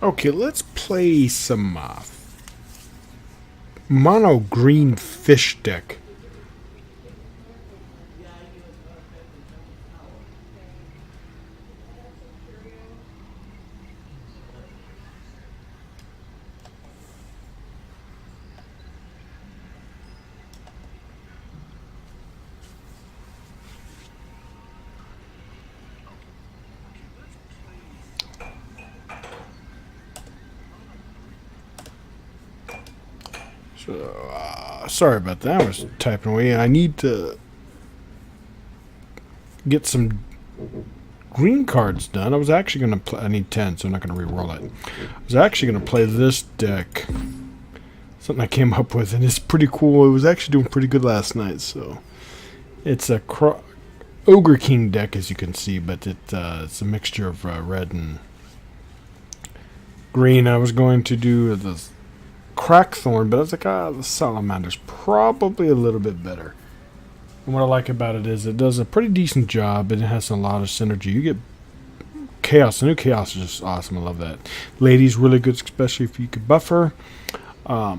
Okay, let's play some mono green fish deck. So, sorry about that. I was typing away. I need to get some green cards done. I was actually going to play. I need 10, so I'm not going to re-roll it. I was actually going to play this deck. Something I came up with, and it's pretty cool. It was actually doing pretty good last night, so it's a Ogre King deck, as you can see, but it's a mixture of red and green. I was going to do the Crackthorn, but I was like, the Salamander's probably a little bit better. And what I like about it is it does a pretty decent job, and it has a lot of synergy. You get Chaos. The new Chaos is just awesome. I love that. Lady's really good, especially if you could buff her. The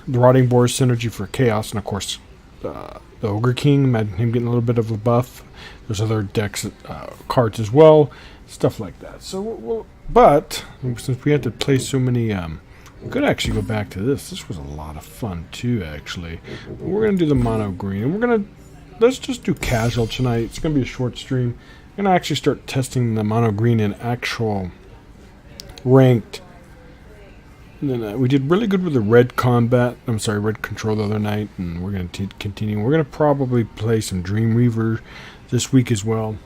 Rotting Boar is synergy for Chaos, and of course, the Ogre King, imagine him getting a little bit of a buff. There's other decks, cards as well, stuff like that. So, but since we had to play so many, we could actually go back to this. This was a lot of fun too, actually. But we're gonna do the mono green, and let's just do casual tonight. It's gonna be a short stream. I'm gonna actually start testing the mono green in actual ranked. And then we did really good with the red red control the other night, and we're going to continue. We're going to probably play some Dreamweaver this week as well.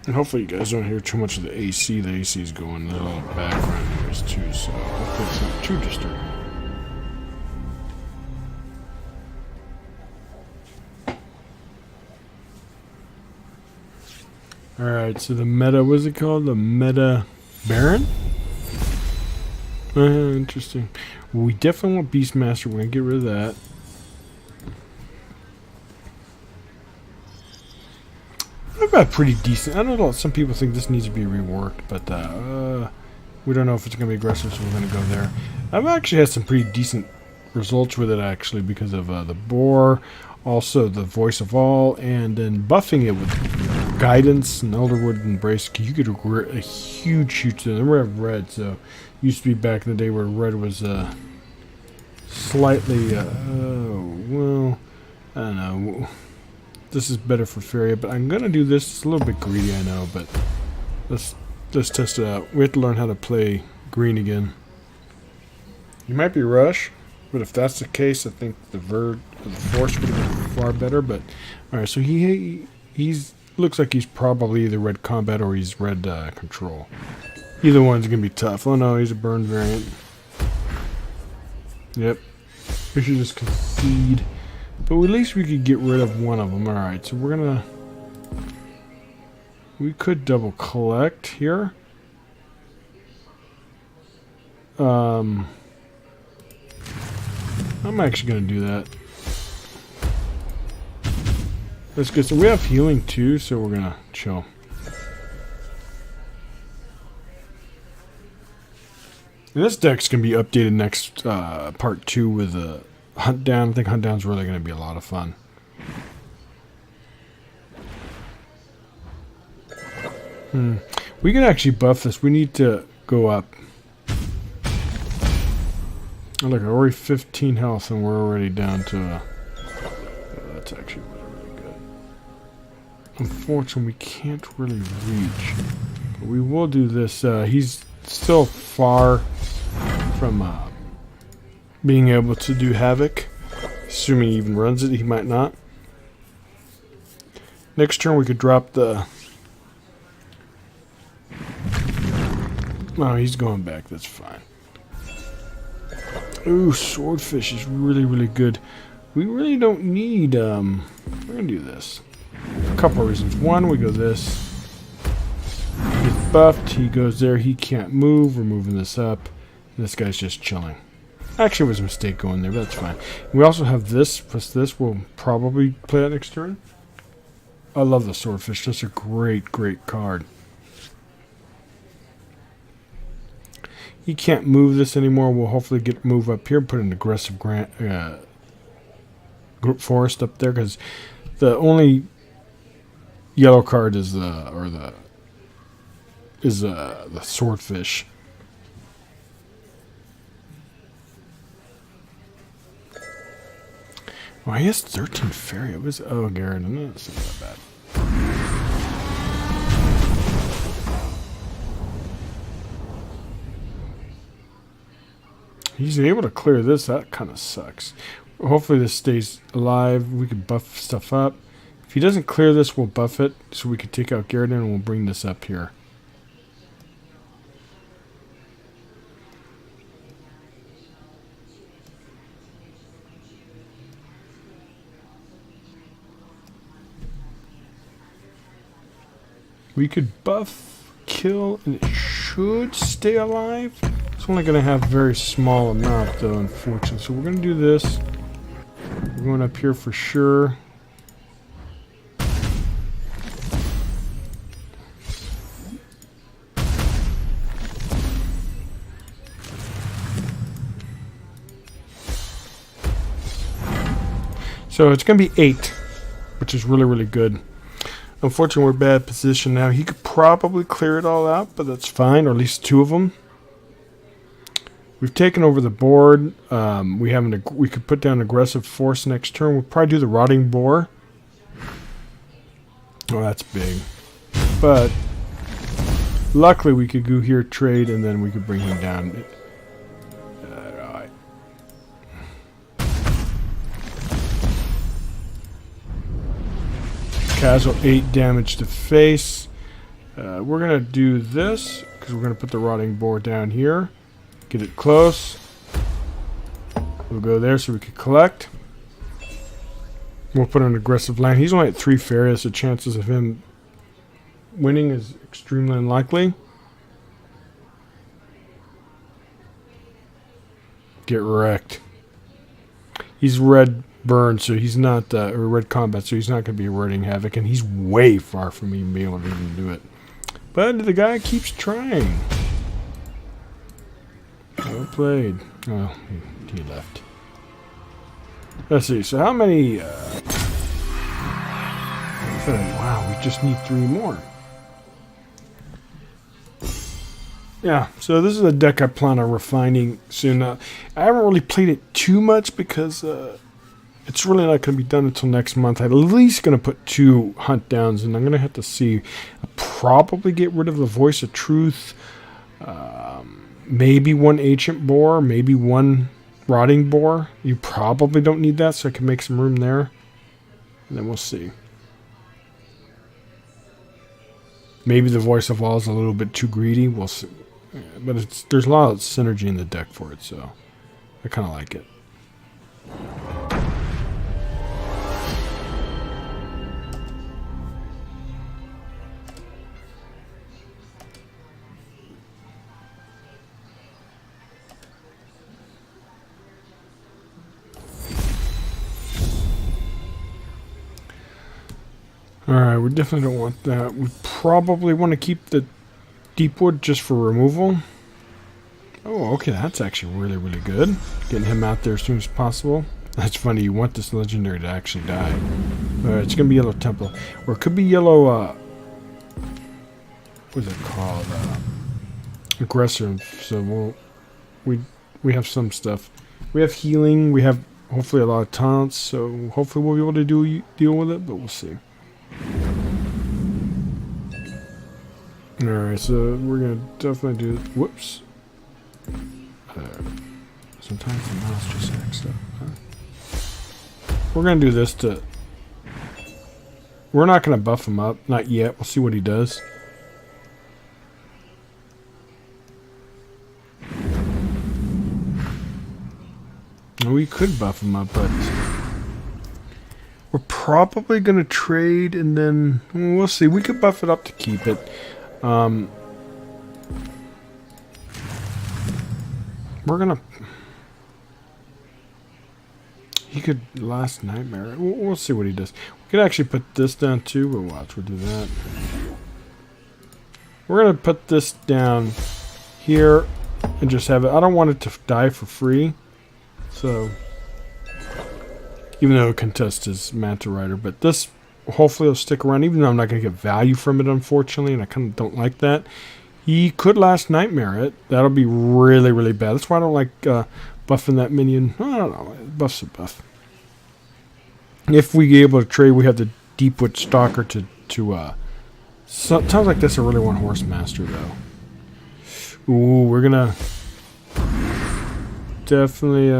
And hopefully you guys don't hear too much of the AC. The AC is going. There's a lot of background noise too, so hopefully it's not too disturbing. Alright, so the meta, what's it called? The meta Baron? Interesting. Well, we definitely want Beastmaster. We're going to get rid of that. I've got pretty decent. I don't know, some people think this needs to be reworked, but we don't know if it's going to be aggressive, so we're going to go there. I've actually had some pretty decent results with it, actually, because of the Boar, also the Voice of All, and then buffing it with Guidance and Elderwood Embrace. You get a huge then we have red, so it used to be back in the day where red was slightly well, I don't know. This is better for Faeria, but I'm gonna do this. It's a little bit greedy, I know, but let's test it out. We have to learn how to play green again. You might be Rush, but if that's the case, I think the Force would have been far better. But alright, so he's looks like he's probably either red combat or he's red control. Either one's gonna be tough. Oh no, he's a burn variant. Yep. We should just concede. But at least we could get rid of one of them. Alright, so we're gonna... We could double collect here. I'm actually gonna do that. That's good. So we have healing too, so we're gonna chill. And this deck's gonna be updated next part 2 with a Hunt Down. I think Hunt Down's really gonna be a lot of fun. We can actually buff this. We need to go up. Oh, look, we're already 15 health, and we're already down to. That's actually really good. Unfortunately, we can't really reach. But we will do this. He's still far from being able to do Havoc. Assuming he even runs it, he might not. Next turn, we could drop the... Oh, he's going back. That's fine. Ooh, Swordfish is really, really good. We really don't need... We're going to do this. A couple of reasons. One, we go this. buffed. He goes there. He can't move. We're moving this up. And this guy's just chilling. Actually, it was a mistake going there, but that's fine. We also have this, plus this. We'll probably play that next turn. I love the Swordfish. That's a great, great card. He can't move this anymore. We'll hopefully move up here and put an aggressive group forest up there, because the only yellow card is the Swordfish. Well, he has 13 Faeria. Oh, Garrett, no, that's not that bad. He's able to clear this. That kind of sucks. Hopefully this stays alive. We can buff stuff up. If he doesn't clear this, we'll buff it so we can take out Garrett and we'll bring this up here. We could buff, kill, and it should stay alive. It's only going to have a very small amount, though, unfortunately. So we're going to do this. We're going up here for sure. So it's going to be 8, which is really, really good. Unfortunately, we're in a bad position now. He could probably clear it all out, but that's fine, or at least 2 of them. We've taken over the board. We could put down aggressive force next turn. We'll probably do the rotting boar. Oh, that's big. But luckily, we could go here, trade, and then we could bring him down. Right. Casual 8 damage to face. We're going to do this because we're going to put the rotting boar down here. Get it close. We'll go there so we can collect. We'll put an aggressive land. He's only at 3 Faeria, so chances of him winning is extremely unlikely. Get wrecked. He's red burn, so he's not, or red combat, so he's not going to be wreaking havoc, and he's way far from even being able to even do it. But the guy keeps trying. Well played. Oh, he left. Let's see. So how many? Wow, we just need 3 more. Yeah. So this is a deck I plan on refining soon. I haven't really played it too much because it's really not going to be done until next month. I'm at least going to put 2 hunt downs, and I'm going to have to see. I'll probably get rid of the Voice of Truth. Maybe 1 Ancient Boar, maybe 1 Rotting Boar. You probably don't need that, so I can make some room there. And then we'll see. Maybe the Voice of All is a little bit too greedy. We'll see. But there's a lot of synergy in the deck for it, so I kind of like it. Alright, we definitely don't want that. We probably want to keep the deep wood just for removal. Oh, okay, that's actually really, really good. Getting him out there as soon as possible. That's funny, you want this legendary to actually die. Alright, it's going to be Yellow Temple. Or it could be Yellow, what is it called? Aggressor. So we have some stuff. We have healing, we have hopefully a lot of taunts, so hopefully we'll be able to deal with it, but we'll see. Alright, so we're going to definitely do... Whoops. Sometimes the mouse just acts up. We're going to do this to... We're not going to buff him up. Not yet. We'll see what he does. We could buff him up, but... We're probably going to trade and then... We'll see. We could buff it up to keep it. We're gonna... He could Last Nightmare. We'll see what he does. We could actually put this down too, but watch, we'll do that. We're gonna put this down here and just have it. I don't want it to die for free, so even though it contests his Manta Rider, but this hopefully will stick around, even though I'm not gonna get value from it, unfortunately, and I kind of don't like that. He could Last Nightmare it. That'll be really, really bad. That's why I don't like buffing that minion. I don't know. Buff's a buff. If we get able to trade, we have the Deepwood Stalker to so, sounds like this I really want Horse Master though. Ooh, we're gonna definitely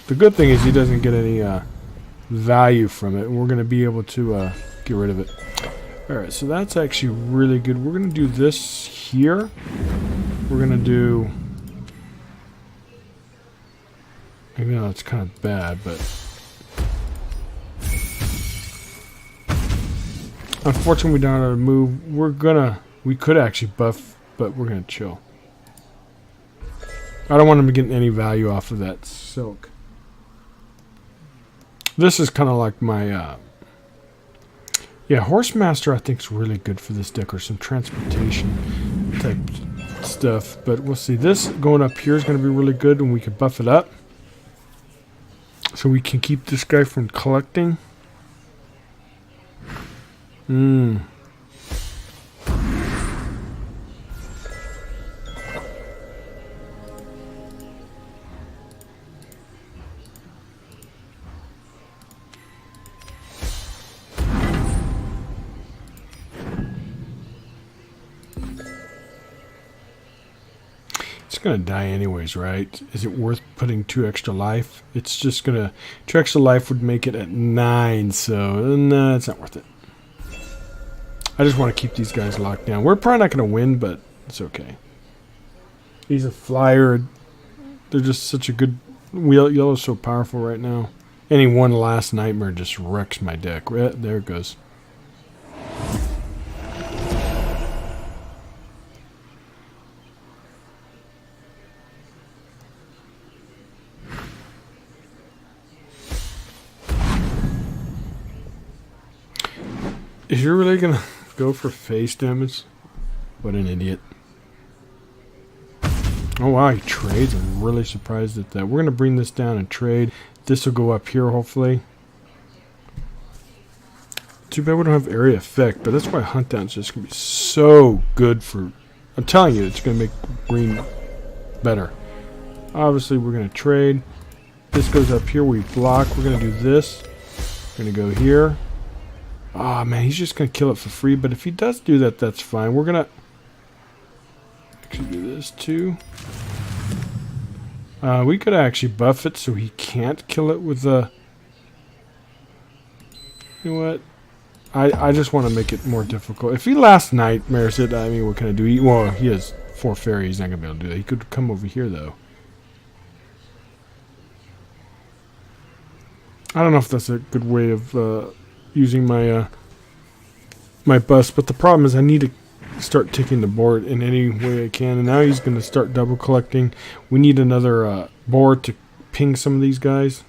the good thing is he doesn't get any value from it, and we're gonna be able to get rid of it. Alright, so that's actually really good. We're gonna do this here. We're gonna do, I know it's kind of bad, but unfortunately we don't know how to move. We could actually buff, but we're gonna chill. I don't want him to get any value off of that silk. This is kind of like my yeah, Horsemaster I think is really good for this deck, or some transportation type stuff, but we'll see. This going up here is going to be really good, and we can buff it up so we can keep this guy from collecting. It's gonna die anyways, right? Is it worth putting 2 extra life? It's just gonna... 2 extra life would make it at 9, so no, it's not worth it. I just want to keep these guys locked down. We're probably not gonna win, but it's okay. He's a flyer. They're just such a good... Yellow's so powerful right now. Any one Last Nightmare just wrecks my deck. There it goes. Is you really gonna go for face damage? What an idiot. Oh wow, he trades. I'm really surprised at that. We're gonna bring this down and trade. This will go up here, hopefully. Too bad we don't have area effect, but that's why Hunt Down's just gonna be so good for... I'm telling you, it's gonna make green better. Obviously, we're gonna trade. This goes up here, we block. We're gonna do this. We're gonna go here. Oh man, he's just gonna kill it for free, but if he does do that, that's fine. We're gonna actually do this too. We could actually buff it so he can't kill it with the... You know what? I just want to make it more difficult. If he Last Nightmares it, I mean, what can I do? Well, he has 4 Faeria, he's not gonna be able to do that. He could come over here though. I don't know if that's a good way of using my my bust, but the problem is I need to start taking the board in any way I can, and now he's going to start double collecting. We need another board to ping some of these guys.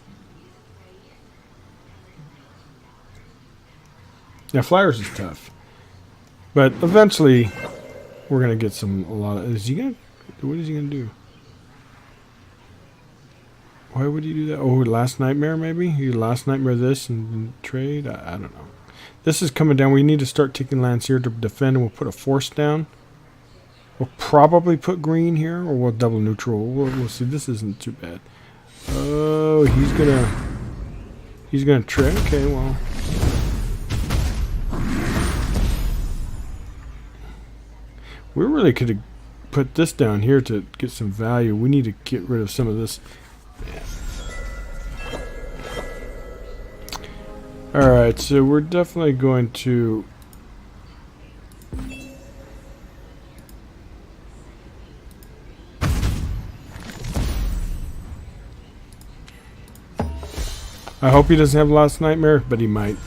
Yeah, Flyers is tough, but eventually we're going to get a lot of... Is he going to... What is he going to do? Why would he do that? Oh, Last Nightmare maybe? He Last Nightmare this and trade? I don't know. This is coming down. We need to start taking lands here to defend, and we'll put a force down. We'll probably put green here, or we'll double neutral. We'll see. This isn't too bad. Oh, he's gonna trade. Okay, well. We really could have put this down here to get some value. We need to get rid of some of this. Yeah. Alright, so we're definitely going to... I hope he doesn't have Last Nightmare, but he might.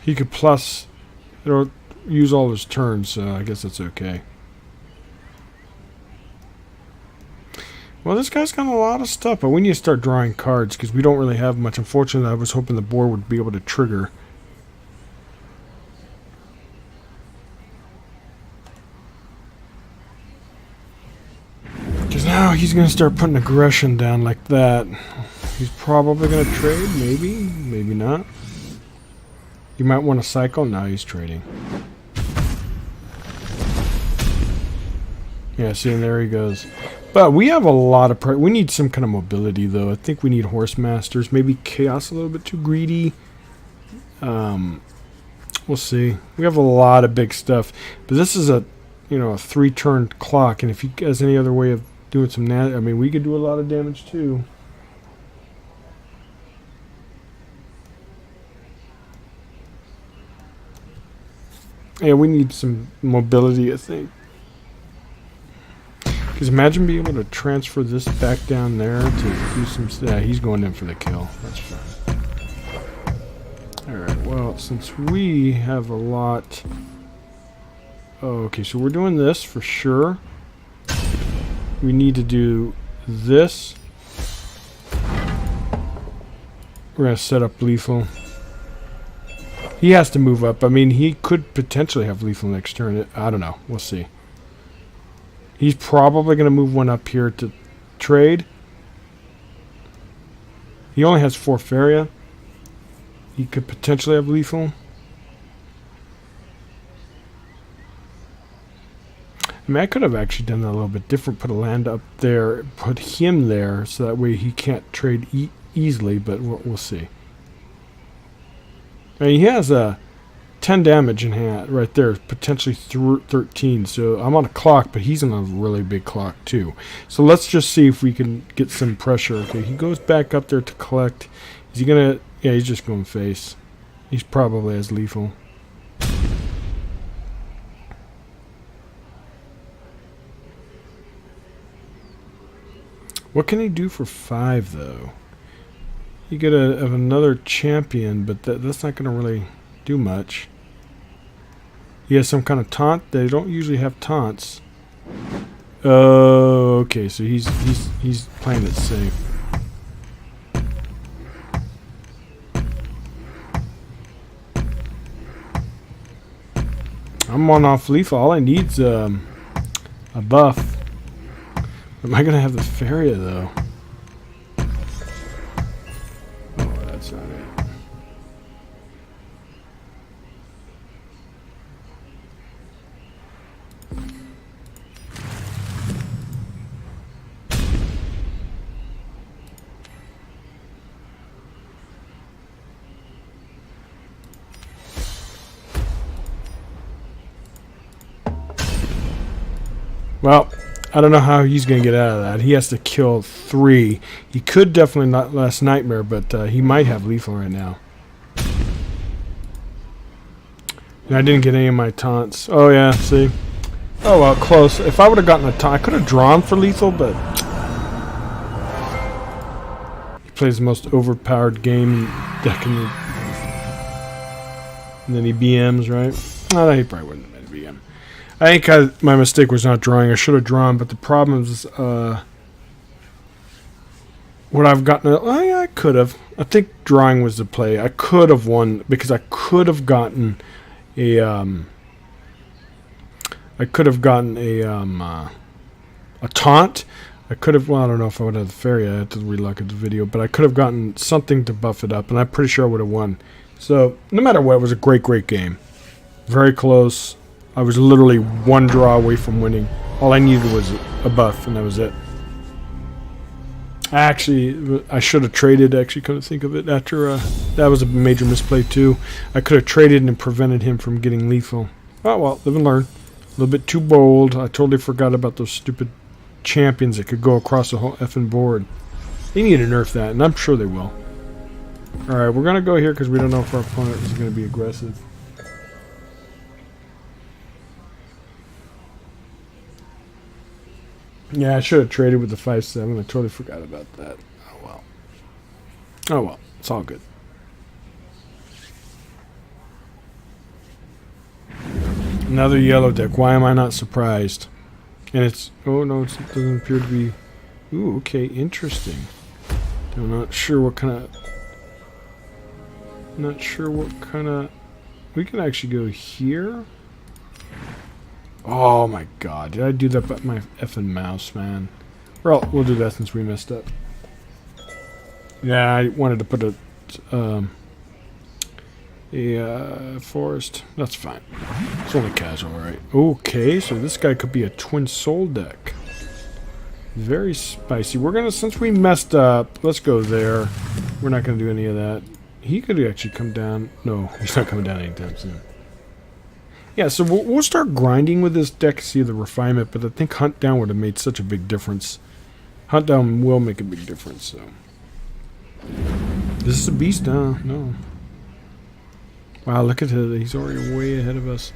He could plus... It'll use all his turns, so I guess that's okay. Well, this guy's got a lot of stuff, but we need to start drawing cards because we don't really have much. Unfortunately, I was hoping the board would be able to trigger. Because now he's going to start putting aggression down like that. He's probably going to trade, maybe, maybe not. You might want to cycle. Now he's trading. Yeah, see, and there he goes. But we have a lot of... we need some kind of mobility, though. I think we need Horse Masters. Maybe Chaos a little bit too greedy. We'll see. We have a lot of big stuff. But this is a, you know, a 3-turn clock. And if he has any other way of doing some... I mean, we could do a lot of damage, too. Yeah, we need some mobility, I think. Because imagine being able to transfer this back down there to do some... Yeah, he's going in for the kill. That's fine. Alright, well, since we have a lot... Oh, okay, so we're doing this for sure. We need to do this. We're going to set up lethal. He has to move up. I mean, he could potentially have lethal next turn. I don't know. We'll see. He's probably going to move one up here to trade. He only has 4 Faeria. He could potentially have lethal. I mean, I could have actually done that a little bit different. Put a land up there. Put him there so that way he can't trade easily. But we'll see. I mean, he has a 10 damage in hand right there, potentially 13. So I'm on a clock, but he's on a really big clock too. So let's just see if we can get some pressure. Okay, he goes back up there to collect. Is he gonna... Yeah, he's just going face. He's probably as lethal. What can he do for 5 though? You get another champion, but that's not going to really do much. He has some kind of taunt. They don't usually have taunts. Oh, okay. So he's playing it safe. I'm on off lethal. All I need's a buff. Am I gonna have the Faeria though? Oh, that's not it. Well, I don't know how he's going to get out of that. He has to kill 3. He could definitely not last Nightmare, but he might have lethal right now. And I didn't get any of my taunts. Oh, yeah, see? Oh, well, close. If I would have gotten a taunt, I could have drawn for lethal, but... He plays the most overpowered game deck in the... And then he BMs, right? No, he probably wouldn't have been BM. I think my mistake was not drawing. I should have drawn, but the problem is what I've gotten. I could have. I think drawing was the play. I could have won because I could have gotten a. I could have gotten a taunt. I could have. Well, I don't know if I would have the Faeria. I had to relook at the video, but I could have gotten something to buff it up, and I'm pretty sure I would have won. So no matter what, it was a great game. Very close. I was literally 1 draw away from winning. All I needed was a buff, and that was it. Actually, I should have traded. Actually, couldn't think of it after that was a major misplay too. I could have traded and prevented him from getting lethal. Oh well, live and learn. A little bit too bold. I totally forgot about those stupid champions that could go across the whole effing board. They need to nerf that, and I'm sure they will. All right, we're gonna go here because we don't know if our opponent is going to be aggressive. Yeah, I should have traded with the 5/7. I totally forgot about that. Oh well. Oh well. It's all good. Another yellow deck. Why am I not surprised? And it's... Oh no, it doesn't appear to be Ooh, okay, interesting. I'm not sure what kind of... We can actually go here. Oh my god, did I do that by my effing mouse, man? Well, we'll do that since we messed up. Yeah, I wanted to put a forest. That's fine. It's only casual, right? Okay, so this guy could be a twin soul deck. Very spicy. We're gonna, since we messed up, let's go there. We're not gonna do any of that. He could actually come down. No, he's not coming down anytime soon. Yeah, so we'll start grinding with this deck to see the refinement, but I think Hunt Down would have made such a big difference. Hunt Down will make a big difference, so. This is a beast now. No. Wow, look at it. He's already way ahead of us.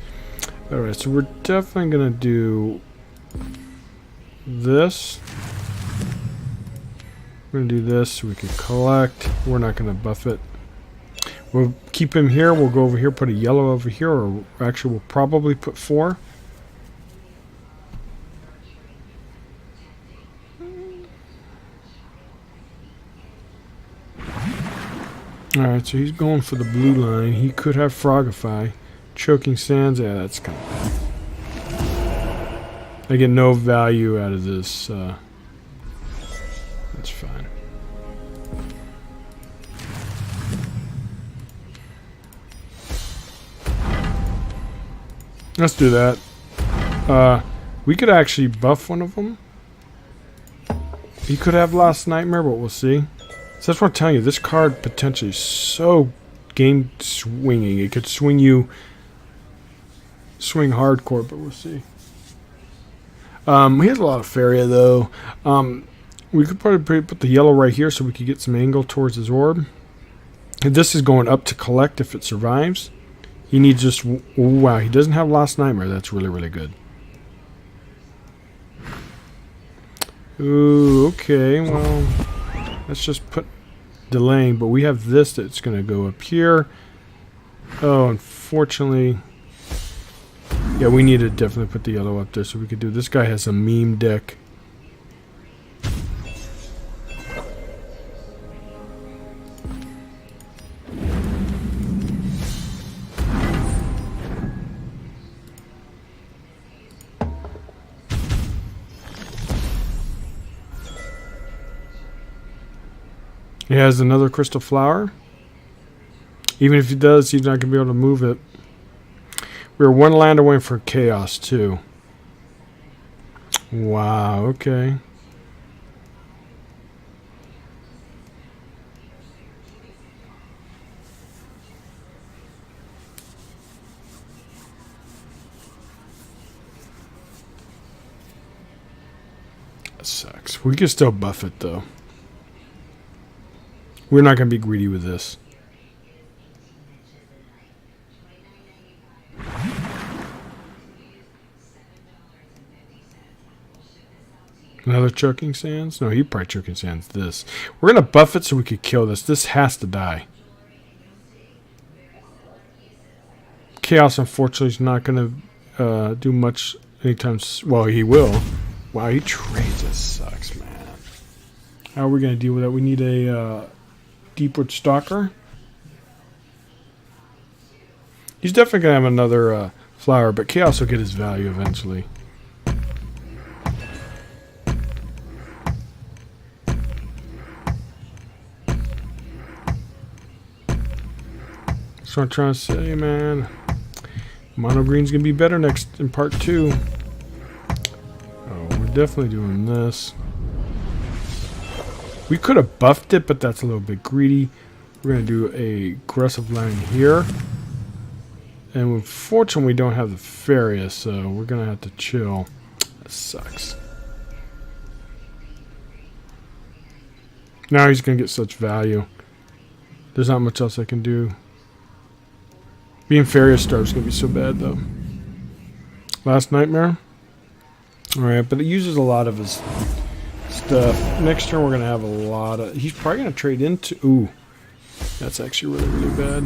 Alright, so we're definitely going to do this. We're going to do this so we can collect. We're not going to buff it. We'll keep him here. We'll go over here, put a yellow over here, or actually we'll probably put 4. Alright, so he's going for the blue line. He could have Frogify. Choking Sands, yeah, that's kind of bad. I get no value out of this. That's fine. Let's do that. We could actually buff one of them. He could have Last Nightmare, but we'll see. So that's what I'm telling you. This card potentially is so game swinging. It could swing hardcore, but we'll see. He has a lot of Faeria, though. We could probably put the yellow right here so we could get some angle towards his orb. And this is going up to collect if it survives. He needs just... Oh, wow, he doesn't have Last Nightmare. That's really, really good. Ooh, okay, well... Let's just put delaying, but we have this that's going to go up here. Oh, unfortunately... Yeah, we need to definitely put the yellow up there so we could do... This guy has a meme deck. He has another crystal flower. Even if he does, he's not going to be able to move it. We're 1 land away from chaos, too. Wow, okay. That sucks. We can still buff it, though. We're not going to be greedy with this. Another Choking Sands? No, he probably Choking Sands this. We're going to buff it so we could kill this. This has to die. Chaos, unfortunately, is not going to do much anytime. Well, he will. Wow, he trades us. Sucks, man. How are we going to deal with that? We need a... Deepwood Stalker. He's definitely going to have another flower, but Chaos will get his value eventually. That's what I'm trying to say, man. Mono green's going to be better next in part 2. Oh, we're definitely doing this. We could have buffed it, but that's a little bit greedy. We're going to do a aggressive line here. And unfortunately, we don't have the Faeria, so we're going to have to chill. That sucks. Now he's going to get such value. There's not much else I can do. Being Faeria starved is going to be so bad, though. Last Nightmare. Alright, but it uses a lot of his... stuff. Next turn we're going to have a lot of... He's probably going to trade into... Ooh. That's actually really, really bad.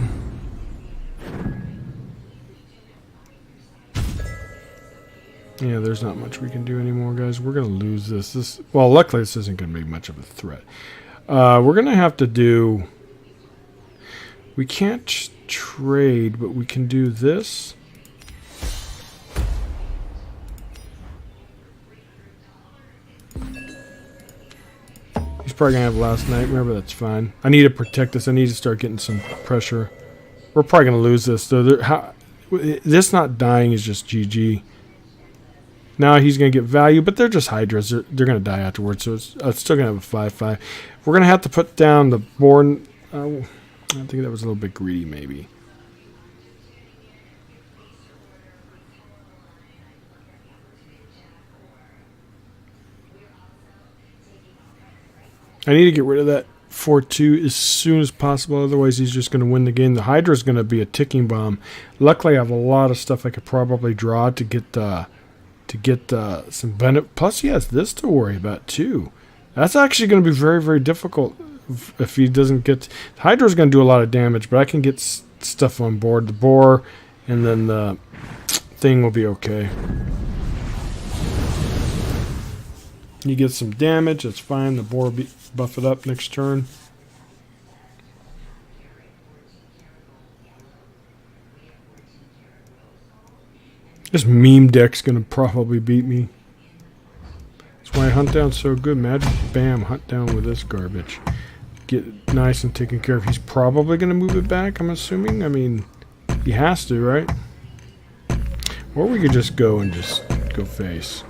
Yeah, there's not much we can do anymore, guys. We're going to lose this. Well, luckily this isn't going to be much of a threat. We're going to have to do... We can't trade, but we can do this. He's probably going to have last nightmare, but that's fine. I need to protect this. I need to start getting some pressure. We're probably going to lose this, though. This not dying is just GG. Now he's going to get value, but they're just Hydras. They're going to die afterwards, so it's still going to have a 5-5. We're going to have to put down the board. I think that was a little bit greedy, maybe. I need to get rid of that 4-2 as soon as possible, otherwise he's just going to win the game. The Hydra is going to be a ticking bomb. Luckily, I have a lot of stuff I could probably draw to get some benefit. Plus, he has this to worry about too. That's actually going to be very, very difficult if he doesn't get... Hydra's going to do a lot of damage, but I can get stuff on board. The boar, and then the thing will be okay. You get some damage, that's fine. The boar will buff it up next turn. This meme deck's going to probably beat me. That's why Hunt Down's so good. Magic, bam, Hunt Down with this garbage. Get nice and taken care of. He's probably going to move it back, I'm assuming. I mean, he has to, right? Or we could just go and just go face.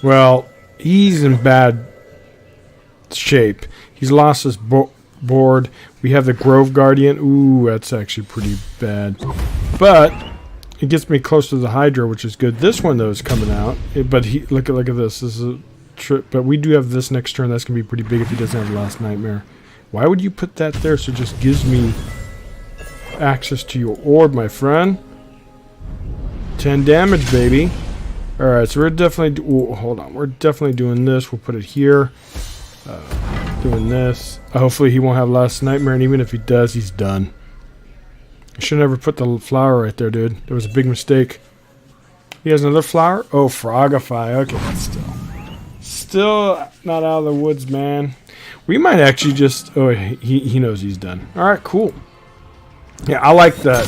Well, he's in bad shape. He's lost his board. We have the Grove Guardian. Ooh, that's actually pretty bad. But it gets me close to the Hydra, which is good. This one, though, is coming out. But look at this. This is a trip. But we do have this next turn. That's going to be pretty big if he doesn't have Last Nightmare. Why would you put that there? So it just gives me access to your orb, my friend. 10 damage, baby. Alright, so we're definitely... hold on. We're definitely doing this. We'll put it here. Doing this. Hopefully he won't have Last Nightmare, and even if he does, he's done. I should never put the flower right there, dude. There was a big mistake. He has another flower? Oh, Frogify. Okay, but still not out of the woods, man. We might actually just... Oh, he knows he's done. Alright, cool. Yeah, I like the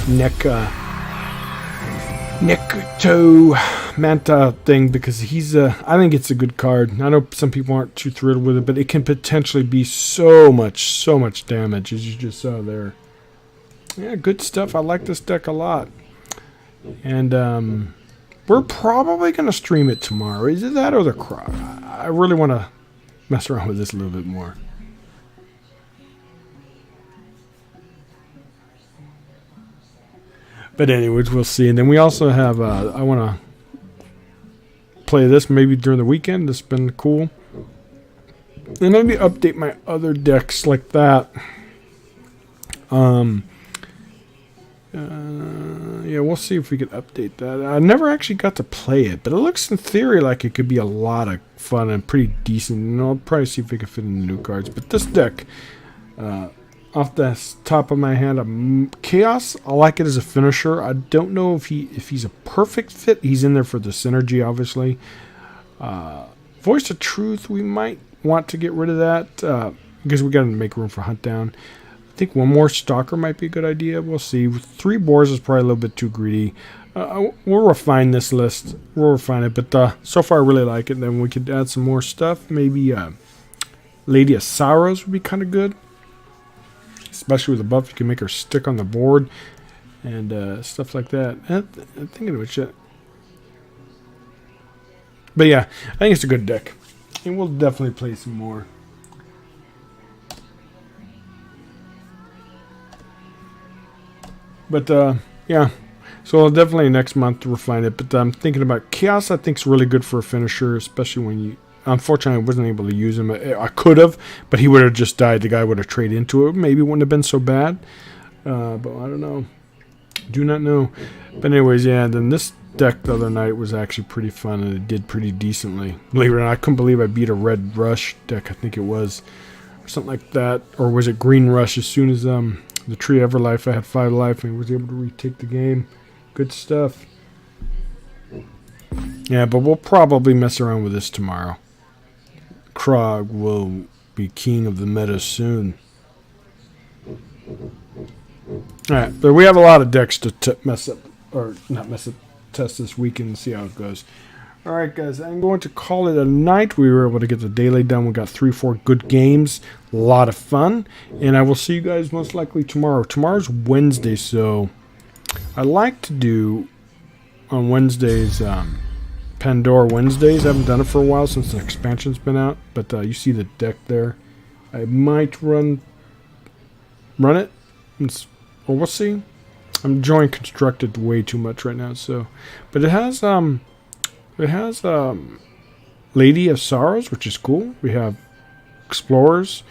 Necto Manta thing because he's I think it's a good card. I know some people aren't too thrilled with it, but it can potentially be so much damage, as you just saw there. Yeah, good stuff. I like this deck a lot. And we're probably going to stream it tomorrow. Is it that or the Croc? I really want to mess around with this a little bit more. But anyways, we'll see. And then we also have, I want to play this maybe during the weekend. It's been cool. And maybe update my other decks like that. Yeah, we'll see if we can update that. I never actually got to play it, but it looks in theory like it could be a lot of fun and pretty decent. And I'll probably see if we can fit in the new cards. But this deck... off the top of my head, Chaos, I like it as a finisher. I don't know if he's a perfect fit. He's in there for the synergy, obviously. Voice of Truth, we might want to get rid of that because we got to make room for Hunt Down. I think one more Stalker might be a good idea. We'll see. 3 Boars is probably a little bit too greedy. We'll refine this list. We'll refine it, but so far I really like it. Then we could add some more stuff. Maybe Lady of Sorrows would be kind of good. Especially with the buff, you can make her stick on the board and stuff like that. I'm thinking of it shit. But yeah, I think it's a good deck. And we'll definitely play some more. But yeah, so I'll definitely next month refine it. But I'm thinking about Chaos. I think is really good for a finisher, especially when you unfortunately, I wasn't able to use him. I could have, but he would have just died. The guy would have traded into it. Maybe it wouldn't have been so bad. But I don't know. Do not know. But anyways, yeah, then this deck the other night was actually pretty fun, and it did pretty decently. Believe it or not, I couldn't believe I beat a Red Rush deck, I think it was, or something like that. Or was it Green Rush? As soon as the Tree Everlife, I had 5 life and was able to retake the game. Good stuff. Yeah, but we'll probably mess around with this tomorrow. Krog will be king of the meta soon. Alright, but we have a lot of decks to mess up, or not mess up, test this weekend and see how it goes. Alright guys, I'm going to call it a night. We were able to get the daily done. We got 3-4 good games. A lot of fun. And I will see you guys most likely tomorrow. Tomorrow's Wednesday, so I like to do on Wednesdays, Pandora Wednesdays. I haven't done it for a while since the expansion's been out. But you see the deck there. I might run it. Well, we'll see. I'm enjoying Constructed way too much right now, so. But it has Lady of Sorrows, which is cool. We have Explorers.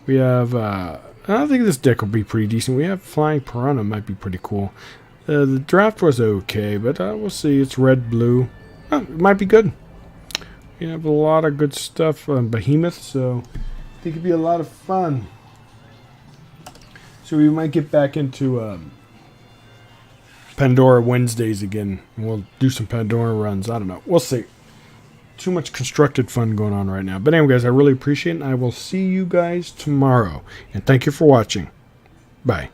We have I think this deck will be pretty decent. We have Flying Piranha, might be pretty cool. The draft was okay, but we'll see. It's red, blue. It might be good. We have a lot of good stuff on Behemoth, so I think it'd be a lot of fun. So we might get back into Pandora Wednesdays again. We'll do some Pandora runs. I don't know. We'll see. Too much constructed fun going on right now. But anyway, guys, I really appreciate it. And I will see you guys tomorrow. And thank you for watching. Bye.